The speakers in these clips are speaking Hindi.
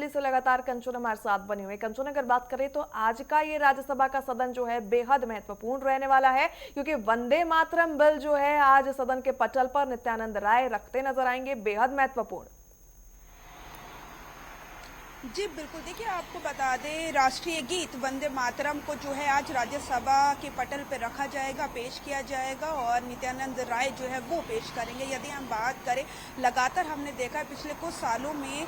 दिल्ली से लगातार कंचन हमारे साथ बनी हुई। कंचन, अगर बात करें तो आज का ये राज्यसभा का सदन जो है बेहद महत्वपूर्ण रहने वाला है, क्योंकि वंदे मातरम बिल जो है आज सदन के पटल पर नित्यानंद राय रखते नजर आएंगे। बेहद महत्वपूर्ण। जी बिल्कुल, देखिए आपको बता दें, राष्ट्रीय गीत वंदे मातरम को जो है आज राज्यसभा के पटल पर रखा जाएगा, पेश किया जाएगा और नित्यानंद राय जो है वो पेश करेंगे। यदि हम बात करें, लगातार हमने देखा है पिछले कुछ सालों में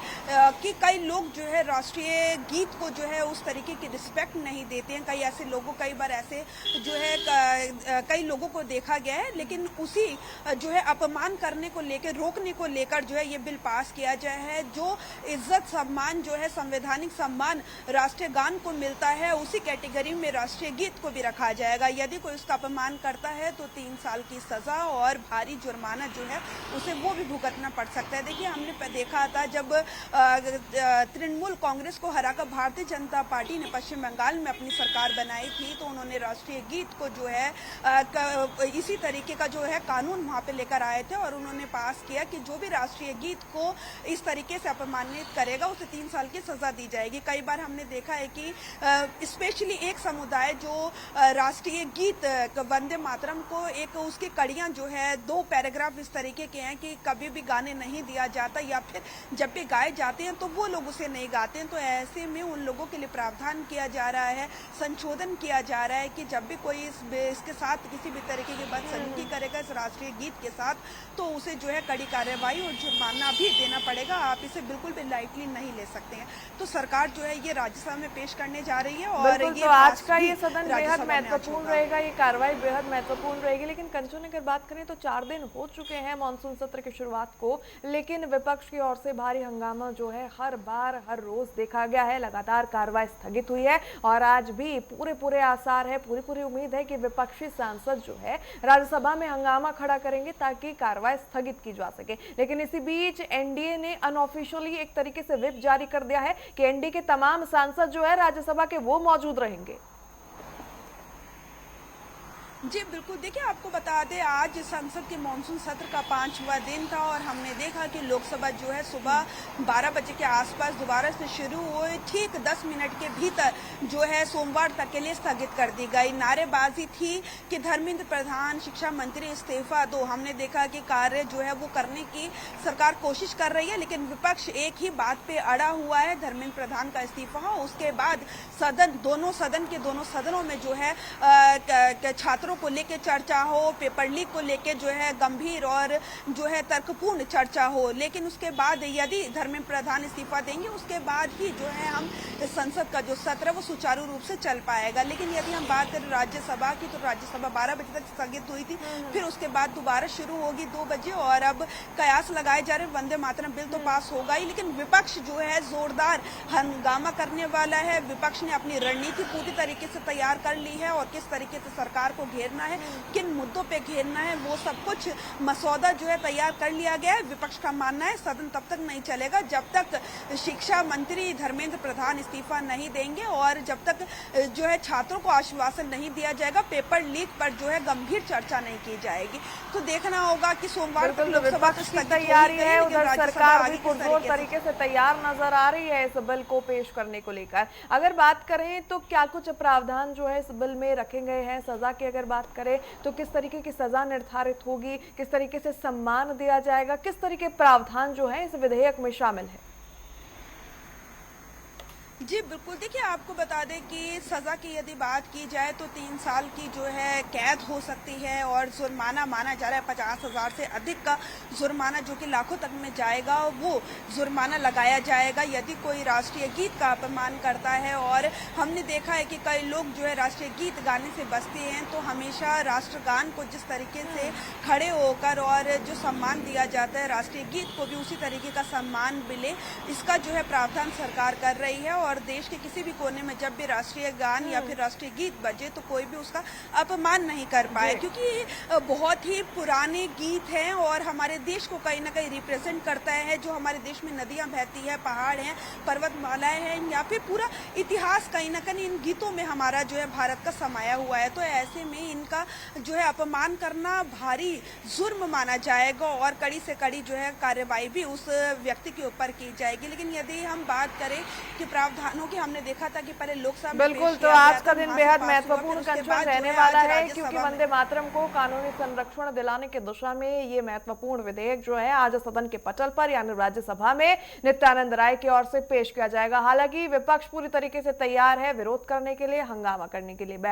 कि कई लोग जो है राष्ट्रीय गीत को जो है उस तरीके की रिस्पेक्ट नहीं देते हैं। कई बार ऐसे जो है कई लोगों को देखा गया है, लेकिन उसी जो है अपमान करने को लेकर, रोकने को लेकर जो है ये बिल पास किया गया है। जो इज्जत सम्मान जो है, संवैधानिक सम्मान राष्ट्रीय गान को मिलता है, उसी कैटेगरी में राष्ट्रीय गीत को भी रखा जाएगा। यदि कोई उसका अपमान करता है तो 3 साल की सजा और भारी जुर्माना जो है उसे वो भी भुगतना पड़ सकता है। देखिए, हमने देखा था जब तृणमूल कांग्रेस को हराकर भारतीय जनता पार्टी ने पश्चिम बंगाल में अपनी सरकार बनाई थी, तो उन्होंने राष्ट्रीय गीत को जो है इसी तरीके का जो है कानून वहां पे लेकर आए थे और उन्होंने पास किया कि जो भी राष्ट्रीय गीत को इस तरीके से अपमानित करेगा उसे 3 साल की सजा दी जाएगी। कई बार हमने देखा है कि स्पेशली एक समुदाय जो राष्ट्रीय गीत वंदे मातरम को एक उसकी कड़ियां जो है 2 पैराग्राफ इस तरीके के हैं कि कभी भी गाने नहीं दिया जाता, या फिर जब भी गाए जाते हैं तो वो लोग उसे नहीं गाते हैं। तो ऐसे में उन लोगों के लिए प्रावधान किया जा रहा है, संशोधन किया जा रहा है कि जब भी कोई इसके साथ किसी भी तरीके की बदसलूकी करेगा इस राष्ट्रीय गीत के साथ, तो उसे जो है कड़ी कार्रवाई और जुर्माना भी देना पड़ेगा। आप इसे बिल्कुल भी लाइटली नहीं ले सकते हैं। तो सरकार जो है ये राज्यसभा में पेश करने जा रही है और ये तो आज का ये सदन बेहद महत्वपूर्ण रहेगा, ये कार्रवाई बेहद महत्वपूर्ण रहेगी। लेकिन कंचन, अगर बात करें तो 4 दिन हो चुके हैं मानसून सत्र की शुरुआत को, लेकिन विपक्ष की ओर से भारी हंगामा जो है हर बार हर रोज देखा गया है। लगातार कार्रवाई स्थगित हुई है और आज भी पूरे आसार है, पूरी उम्मीद है कि विपक्षी सांसद जो है राज्यसभा में हंगामा खड़ा करेंगे ताकि कार्रवाई स्थगित की जा सके। लेकिन इसी बीच एनडीए ने अनऑफिशियली एक तरीके से व्हिप जारी कर दिया है कि एनडीए के तमाम सांसद जो है राज्यसभा के वो मौजूद रहेंगे। जी बिल्कुल, देखिए आपको बता दें, आज संसद के मानसून सत्र का 5वां दिन था और हमने देखा कि लोकसभा जो है सुबह 12 बजे के आसपास दोबारा से शुरू हुए, ठीक 10 मिनट के भीतर जो है सोमवार तक के लिए स्थगित कर दी गई। नारेबाजी थी कि धर्मेंद्र प्रधान, शिक्षा मंत्री इस्तीफा दो। हमने देखा कि कार्य जो है वो करने की सरकार कोशिश कर रही है, लेकिन विपक्ष एक ही बात पे अड़ा हुआ है, धर्मेंद्र प्रधान का इस्तीफा हो। उसके बाद दोनों सदनों में जो है छात्रों को लेकर चर्चा हो, पेपर लीक को लेकर जो है गंभीर और जो है तर्कपूर्ण चर्चा हो। लेकिन उसके बाद यदि धर्मेंद्र प्रधान इस्तीफा देंगे, उसके बाद ही जो है हम संसद का जो सत्र है वो सुचारू रूप से चल पाएगा। लेकिन यदि हम बात करें राज्यसभा की, तो राज्यसभा 12 बजे तक स्थगित हुई थी, फिर उसके बाद दोबारा शुरू होगी 2 बजे और अब कयास लगाए जा रहे वंदे मातरम बिल तो पास होगा ही, लेकिन विपक्ष जो है जोरदार हंगामा करने वाला है। विपक्ष ने अपनी रणनीति पूरी तरीके से तैयार कर ली है और किस तरीके से सरकार को घेरना है, किन मुद्दों पे घेरना है, वो सब कुछ मसौदा जो है तैयार कर लिया गया है। विपक्ष का मानना है सदन तब तक नहीं चलेगा जब तक शिक्षा मंत्री धर्मेंद्र प्रधान इस्तीफा नहीं देंगे और जब तक जो है छात्रों को आश्वासन नहीं दिया जाएगा, पेपर लीक पर जो है गंभीर चर्चा नहीं की जाएगी। तो देखना होगा कि सोमवार तक लोकसभा की तैयारी है, उधर सरकार भी पुरजोर तरीके से तैयार नजर आ रही है इस बिल को पेश करने को लेकर। अगर बात करें तो क्या कुछ प्रावधान जो है इस बिल में रखे गए हैं? सजा की अगर बात करें तो किस तरीके की सजा निर्धारित होगी, किस तरीके से सम्मान दिया जाएगा, किस तरीके प्रावधान जो है इस विधेयक में शामिल है? जी बिल्कुल, देखिए आपको बता दें कि सज़ा की यदि बात की जाए तो 3 साल की जो है कैद हो सकती है और जुर्माना माना जा रहा है 50,000 से अधिक का जुर्माना, जो कि लाखों तक में जाएगा, वो जुर्माना लगाया जाएगा यदि कोई राष्ट्रीय गीत का अपमान करता है। और हमने देखा है कि कई लोग जो है राष्ट्रीय गीत गाने से बचते हैं, तो हमेशा राष्ट्रगान को जिस तरीके से खड़े होकर और जो सम्मान दिया जाता है, राष्ट्रीय गीत को भी उसी तरीके का सम्मान मिले, इसका जो है प्रावधान सरकार कर रही है। और और देश के किसी भी कोने में जब भी राष्ट्रीय गान या फिर राष्ट्रीय गीत बजे तो कोई भी उसका अपमान नहीं कर पाए, क्योंकि ये बहुत ही पुराने गीत हैं और हमारे देश को कहीं ना कहीं रिप्रेजेंट करता है। जो हमारे देश में नदियां बहती है, पहाड़ हैं, पर्वतमालाएं हैं, या फिर पूरा इतिहास कहीं ना कहीं इन गीतों में हमारा जो है भारत का समाया हुआ है। तो ऐसे में इनका जो है अपमान करना भारी जुर्म माना जाएगा और कड़ी से कड़ी जो है कार्रवाई भी उस व्यक्ति के ऊपर की जाएगी। लेकिन यदि हम बात करें कि प्रावधानों की, हमने देखा था कि पहले लोकसभा में बिल्कुल, पेश तो किया आज गया का था, दिन वहां से बेहद पास हुआ, महत्वपूर्ण फिर उसके कंचन बाद जो रहने है वाला आज है, राज्यसभा क्योंकि में वंदे मातरम को कानूनी संरक्षण दिलाने की दिशा में ये महत्वपूर्ण विधेयक जो है आज सदन के पटल पर यानी राज्यसभा में नित्यानंद राय की ओर से पेश किया जाएगा। हालांकि विपक्ष पूरी तरीके से तैयार है विरोध करने के लिए, हंगामा करने के लिए।